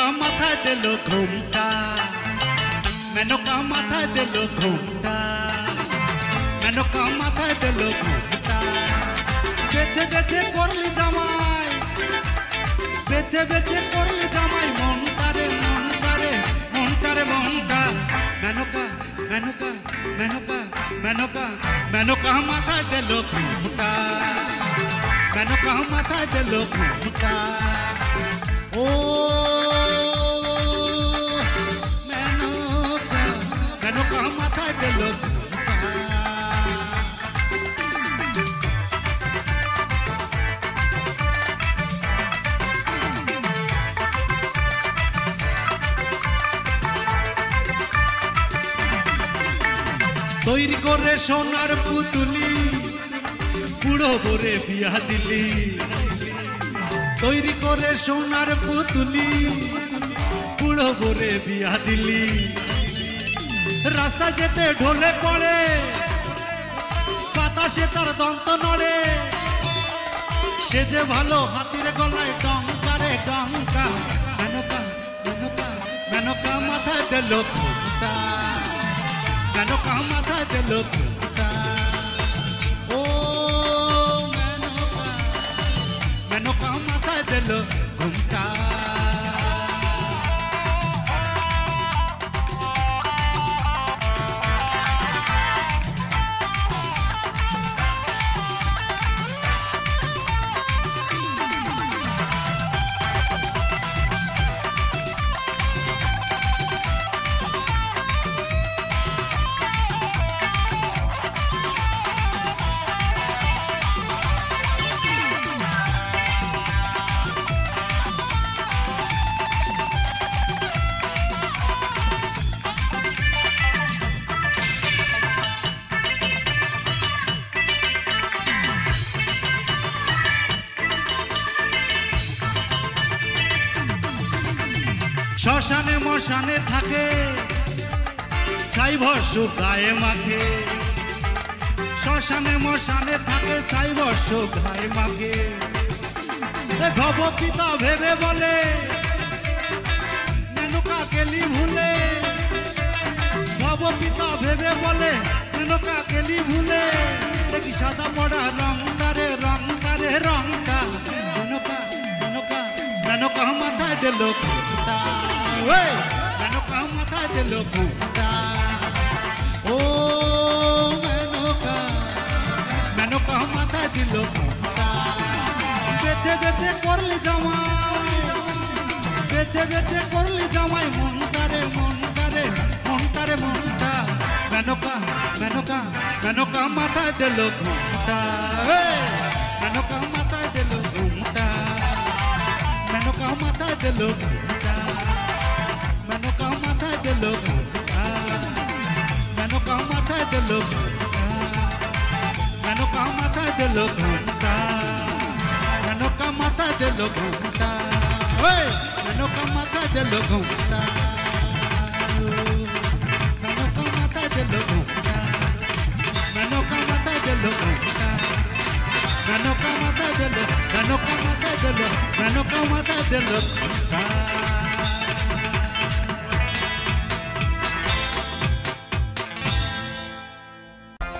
মেনকা মাথায় দিল ঘুমটা, মেনকা মাথায় দিল ঘুমটা, মেনকা মাথায় দিল ঘুমটা। বেছে বেছে করলি জামাই, বেছে বেছে করলি জামাই মনটারে মনটারে মনটারে মনটা। মেনকা মেনকা মেনকা মেনকা মেনকা মাথায় দিল ঘুমটা, মেনকা মাথায় দিল ঘুমটা। ও মেনকা মেনকা মাথায় দিল ঘুমটা। তৈরি করে সোনার পুতুলি বুড়ো বরে বিয়া দিলি, তৈরি করে সোনার পুতুলি বুড়ো বরে বিয়া দিলি। রাস্তা যেতে ঢলে পড়ে বাতাসে তার দন্ত নড়ে, সে যে ভালো হাতির গলায় ডঙ্কা রে ডঙ্কা। মেনকা মেনকা মেনকা মাথায় দিল ঘুমটা, মেনকা মাথায় দিল ঘুমটা। ও মেনকা মেনকা মাথায় দিল ঘুমটা। শ্মশানে মশানে থাকে ছাই ভস্য গায়ে মাখে, শ্মশানে মশানে থাকে ছাই ভস্য গায়ে মাখে। ভব পিতা ভেবে বলে মেনকা গেলি ভুলে, ভব পিতা ভেবে বলে মেনকা গেলি ভুলে। দেখি সাদা পড়া রংটারে রংটারে রংটা। মেনকা মেনকা মেনকা মাথায় দিল ঘুমটা, মেনকা মাথায় দিল ঘুমটা। ও মেনকা মেনকা মাথায় দিল ঘুমটা। বেছে বেছে করলি জামাই, বেছে বেছে করলি জামাই মনটারে মনটারে মনটারে মনটা। মেনকা মেনকা মেনকা মাথায় দিল ঘুমটা, মেনকা মাথায় দিল ঘুমটা, মেনকা মাথায় দিল ঘুমটা, মেনকা মাথায় দিল ঘুমটা, মেনকা মাথায় দিল ঘুমটা, মেনকা মাথায় দিল ঘুমটা, মেনকা মাথায় দিল ঘুমটা, মেনকা মাথায় দিল ঘুমটা, মেনকা মাথায় দিল ঘুমটা, মেনকা মাথায় দিল ঘুমটা, মেনকা মাথায় দিল, মেনকা মাথায় দিল, মেনকা মাথায় দিল ঘুমটা।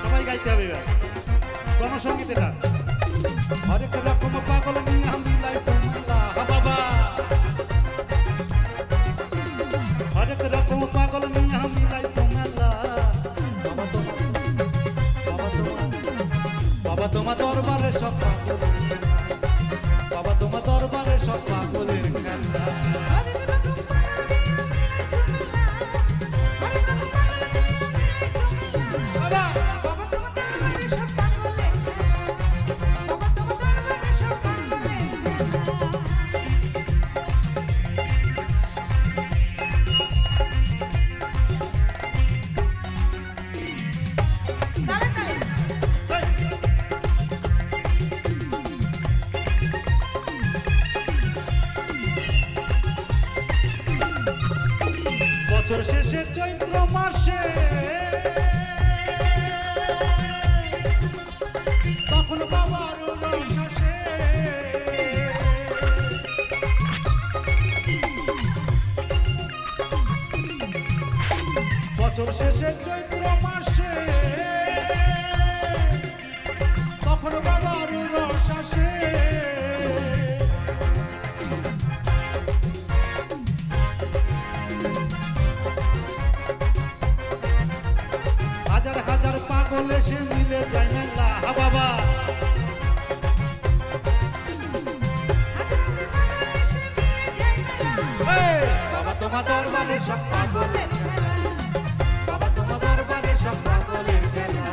সবাই গাইতে হবে এবার গণসঙ্গীত এটা। হরেক রকম পাগল নিয়ে আমি লাইসেন্স বাবা, হরেক রকম পাগল নিয়ে আমি লাইসেন্স মেলা। বাবা তোমার দরবারে সব পাগল, বাবা তোমার দরবারে সব পাগলের খেলা। বছর শেষে চৈত্র মাসে তখন বাবার রসে সব পাগলের খেলা বাবা তোমার দরবারে সব পাগলের খেলা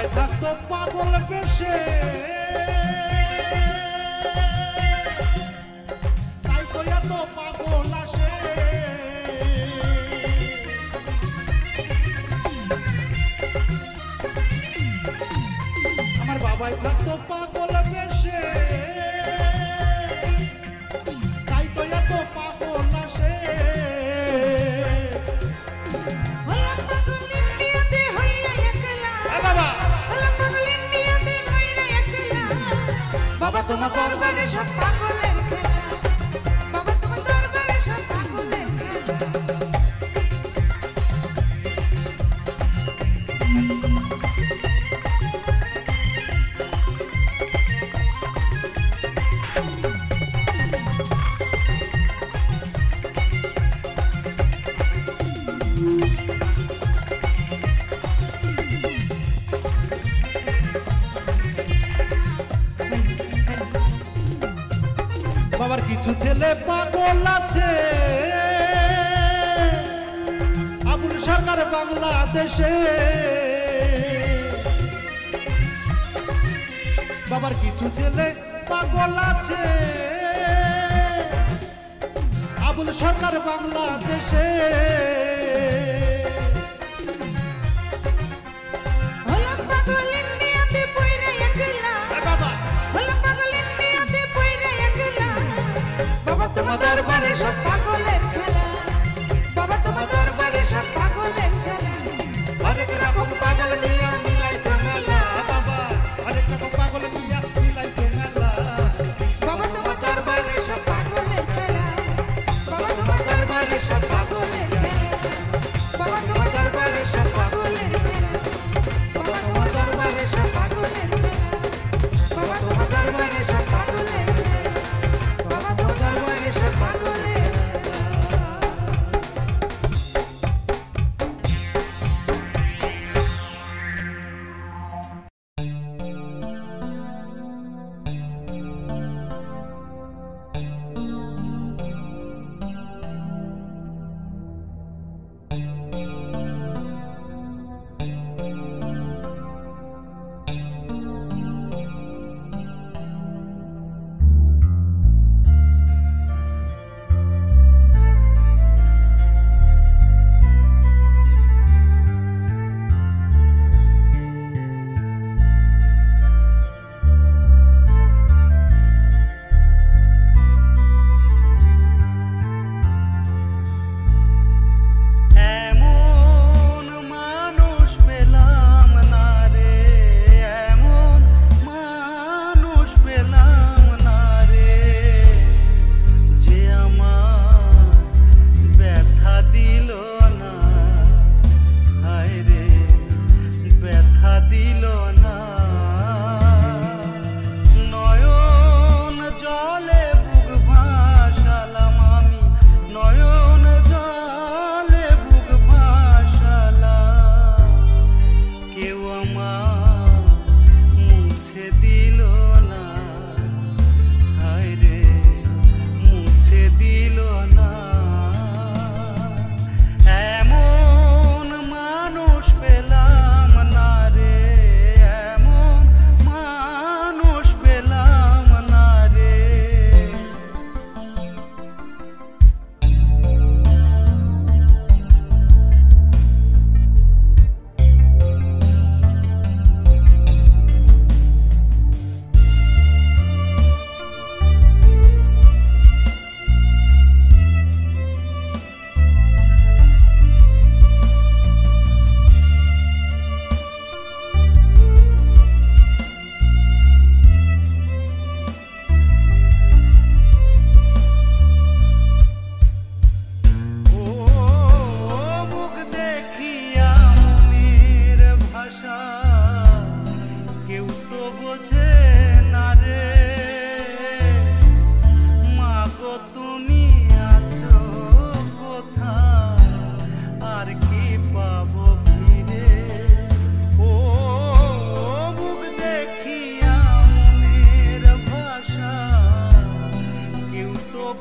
থাকতো পাগল বেশে তাই তো এত পাগল আসে আমার বাবাই থাকতো পাগল বেশে তাই তো এত পাগল আসে বাবা তোমার দরবারে সব পাগলের খেলা বাবা তোমার দরবারে সব পাগলের বাবার কিছু ছেলে পাগল আছে আবুল সরকার বাংলাদেশে বাবার কিছু ছেলে পাগল আছে আবুল সরকার বাংলাদেশে তোমার দরবারে সব পাগলের খেলা বাবা তোমার দরবারে সব পাগলের খেলা অনেক রকম পাগল নিয়ে মিলাইছে মেলা বাবা অনেক রকম পাগল নিয়ে মিলাইছে মেলা বাবা তোমার দরবারে সব পাগলের খেলা বাবা তোমার দরবারে সব পাগলের খেলা বাবা তোমার দরবারে সব পাগলের খেলা বাবা তোমার দরবারে সব পাগলের খেলা বাবা তোমার দরবারে সব পাগলের খেলা বাবা তোমার দরবারে সব পাগলের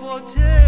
বোঝে